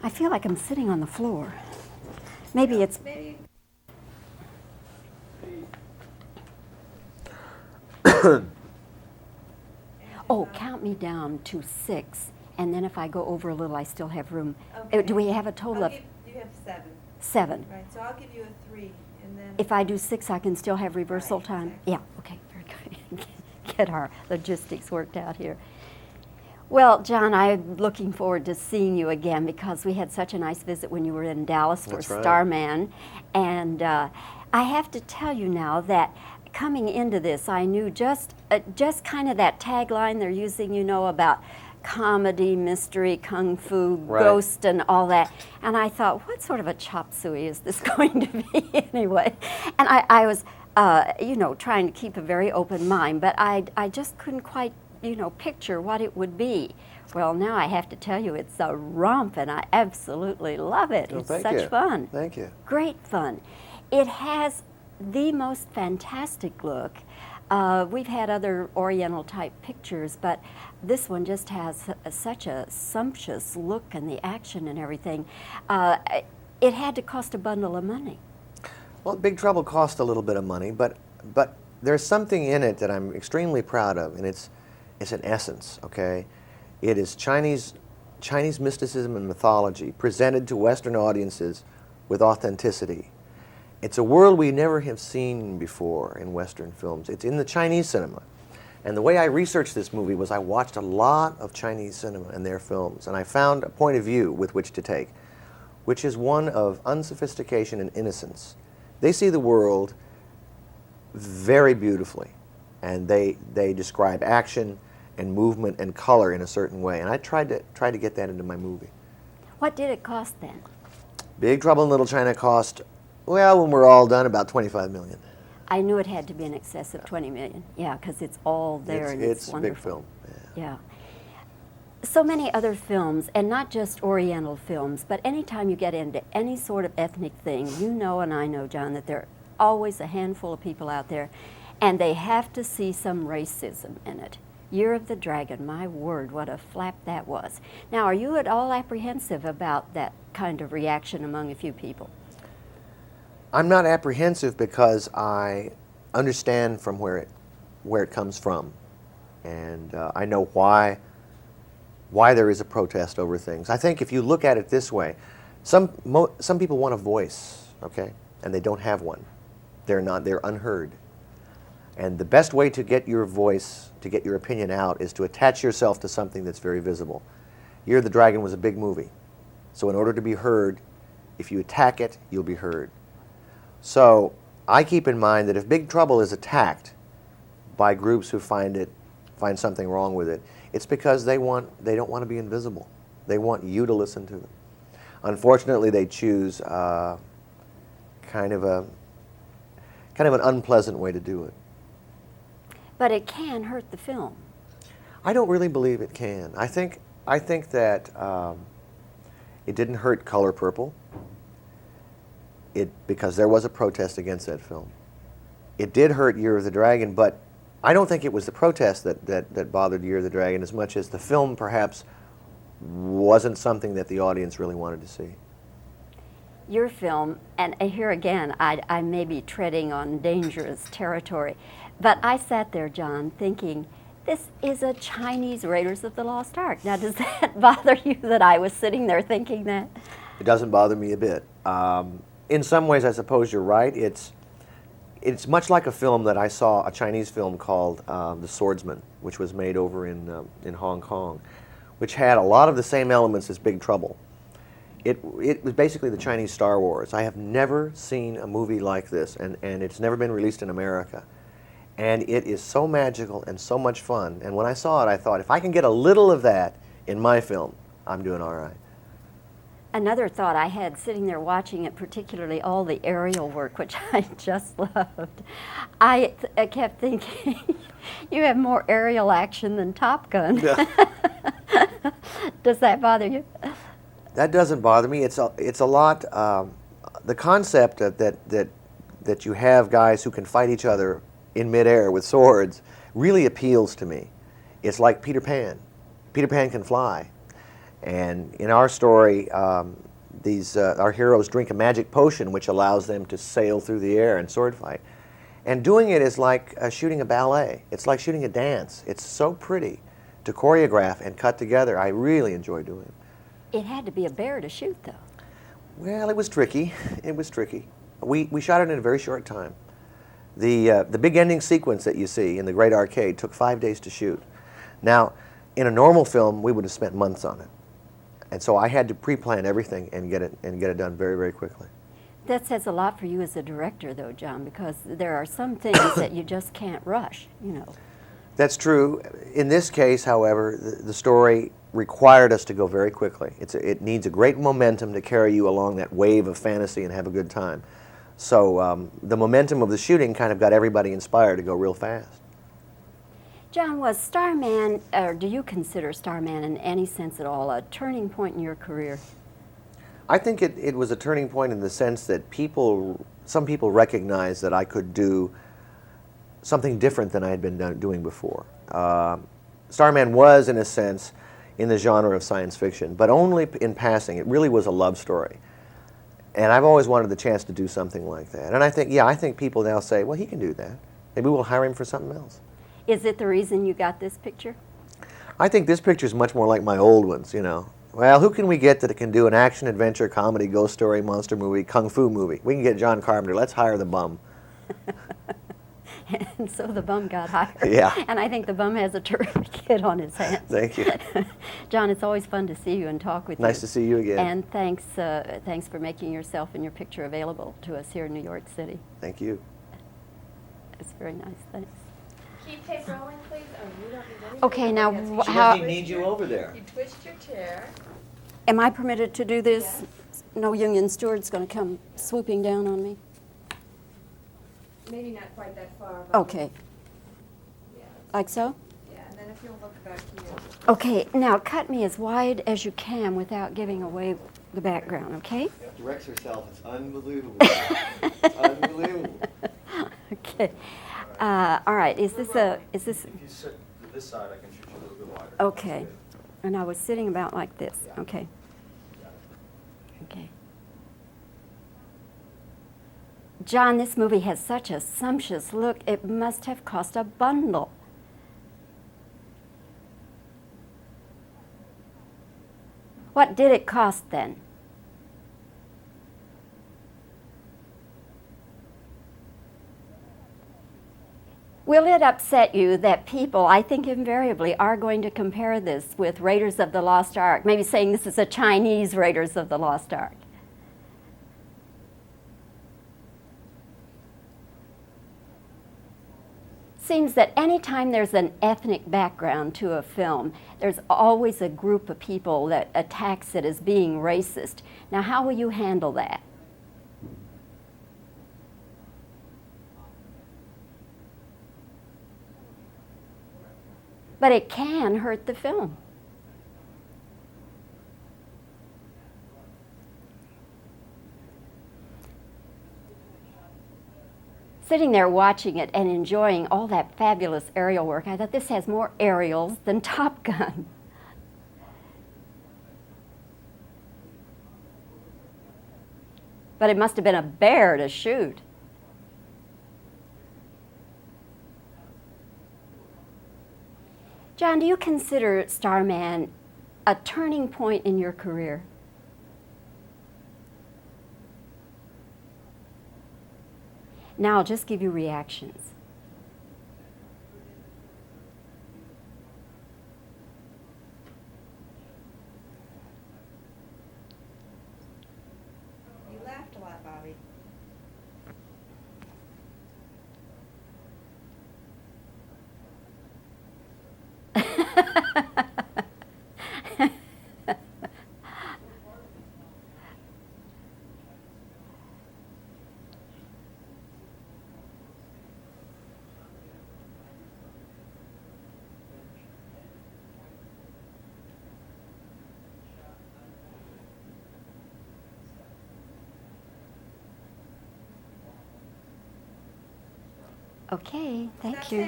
I feel like I'm sitting on the floor. Maybe it's... Oh, count me down to 6, and then if I go over a little, I still have room. Okay. Do we have a total of... You have 7. 7. Right, so I'll give you a 3, and then... If I do 6, I can still have reversal Right, time? exactly. Yeah, okay, very good. Get our logistics worked out here. Well, John, I'm looking forward to seeing you again because we had such a nice visit when you were in Dallas for That's right. Starman. And I have to tell you now that coming into this, I knew just kind of that tagline they're using, you know, about comedy, mystery, kung fu, Right. ghost, and all that. And I thought, what sort of a chop suey is this going to be anyway? And I was, you know, trying to keep a very open mind, but I just couldn't quite, you know, picture what it would be. Well, now I have to tell you, it's a romp, and I absolutely love it. Oh, It's thank such you. fun. Thank you. Great fun. It has the most fantastic look. We've had other Oriental type pictures, but this one just has such a sumptuous look and the action and everything. It had to cost a bundle of money. Well, Big Trouble cost a little bit of money, but there's something in it that I'm extremely proud of, and it's an essence, okay? It is Chinese mysticism and mythology presented to Western audiences with authenticity. It's a world we never have seen before in Western films. It's in the Chinese cinema. And the way I researched this movie was I watched a lot of Chinese cinema and their films, and I found a point of view with which to take, which is one of unsophistication and innocence. They see the world very beautifully, and they describe action and movement and color in a certain way, and I tried to get that into my movie. What did it cost then? Big Trouble in Little China cost, well, when we're all done, about $25 million. I knew it had to be in excess of 20 million. Yeah, because it's all there and it's It's a wonderful. big film. Yeah. Yeah. So many other films, and not just Oriental films, but anytime you get into any sort of ethnic thing, you know and I know, John, that there are always a handful of people out there, and they have to see some racism in it. Year of the Dragon, my word, what a flap that was. Now, are you at all apprehensive about that kind of reaction among a few people? I'm not apprehensive because I understand from where it comes from, and I know why there is a protest over things. I think if you look at it this way, some people want a voice, okay, and they don't have one. They're unheard. And the best way to get your voice, to get your opinion out, is to attach yourself to something that's very visible. Year of the Dragon was a big movie. So in order to be heard, if you attack it, you'll be heard. So I keep in mind that if Big Trouble is attacked by groups who find something wrong with it, it's because they don't want to be invisible. They want you to listen to them. Unfortunately, they choose kind of an unpleasant way to do it. But it can hurt the film. I don't really believe it can. I think that it didn't hurt Color Purple. Because there was a protest against that film. It did hurt Year of the Dragon, but I don't think it was the protest that bothered Year of the Dragon as much as the film perhaps wasn't something that the audience really wanted to see. Your film, and here again, I may be treading on dangerous territory, but I sat there, John, thinking, this is a Chinese Raiders of the Lost Ark. Now, does that bother you that I was sitting there thinking that? It doesn't bother me a bit. In some ways, I suppose you're right. It's much like a film that I saw, a Chinese film called The Swordsman, which was made over in Hong Kong, which had a lot of the same elements as Big Trouble. It was basically the Chinese Star Wars. I have never seen a movie like this, and it's never been released in America. And it is so magical and so much fun. And when I saw it, I thought, if I can get a little of that in my film, I'm doing all right. Another thought I had sitting there watching it, particularly all the aerial work, which I just loved, I kept thinking, you have more aerial action than Top Gun. Yeah. Does that bother you? That doesn't bother me. It's a lot. The concept that you have guys who can fight each other in midair with swords really appeals to me. It's like Peter Pan. Peter Pan can fly. And in our story, our heroes drink a magic potion which allows them to sail through the air and sword fight. And doing it is like shooting a ballet. It's like shooting a dance. It's so pretty to choreograph and cut together. I really enjoy doing it. It had to be a bear to shoot, though. Well, it was tricky. It was tricky. We shot it in a very short time. The big ending sequence that you see in the Great Arcade took 5 days to shoot. Now, in a normal film, we would have spent months on it. And so I had to pre-plan everything and get it done very, very quickly. That says a lot for you as a director, though, John, because there are some things that you just can't rush, you know. That's true. In this case, however, the story required us to go very quickly. It needs a great momentum to carry you along that wave of fantasy and have a good time. So the momentum of the shooting kind of got everybody inspired to go real fast. John, was Starman, or do you consider Starman in any sense at all a turning point in your career? I think it was a turning point in the sense that some people recognized that I could do something different than I had been doing before. Starman was, in a sense, in the genre of science fiction, but only in passing. It really was a love story. And I've always wanted the chance to do something like that. And I think people now say, well, he can do that. Maybe we'll hire him for something else. Is it the reason you got this picture? I think this picture is much more like my old ones, you know. Well, who can we get that can do an action, adventure, comedy, ghost story, monster movie, kung fu movie? We can get John Carpenter. Let's hire the bum. And so the bum got hired. Yeah. And I think the bum has a terrific hit on his hands. Thank you. John, it's always fun to see you and talk with you. Nice to see you again. And thanks for making yourself and your picture available to us here in New York City. Thank you. It's very nice. Thanks. Keep tape rolling, please. Oh, you don't need any. Okay, now She how need you over there. You twist your chair. am I permitted to do this? Yes. No union steward's going to come swooping down on me? Maybe not quite that far. But Okay, Yeah, like so? yeah, and then if you'll look back here. Okay, now cut me as wide as you can without giving away the background, okay? Directs herself. It's unbelievable. It's unbelievable. Okay. All right, is this? If you sit to this side, I can shoot you a little bit wider. Okay. And I was sitting about like this, okay. Okay. John, this movie has such a sumptuous look, it must have cost a bundle. What did it cost then? Will it upset you that people, I think invariably, are going to compare this with Raiders of the Lost Ark, maybe saying this is a Chinese Raiders of the Lost Ark? Seems that anytime there's an ethnic background to a film, there's always a group of people that attacks it as being racist. Now, how will you handle that? But it can hurt the film. Sitting there watching it and enjoying all that fabulous aerial work, I thought this has more aerials than Top Gun. But it must have been a bear to shoot. John, do you consider Starman a turning point in your career? Now I'll just give you reactions. You laughed a lot, Bobbie. Okay, thank That's you.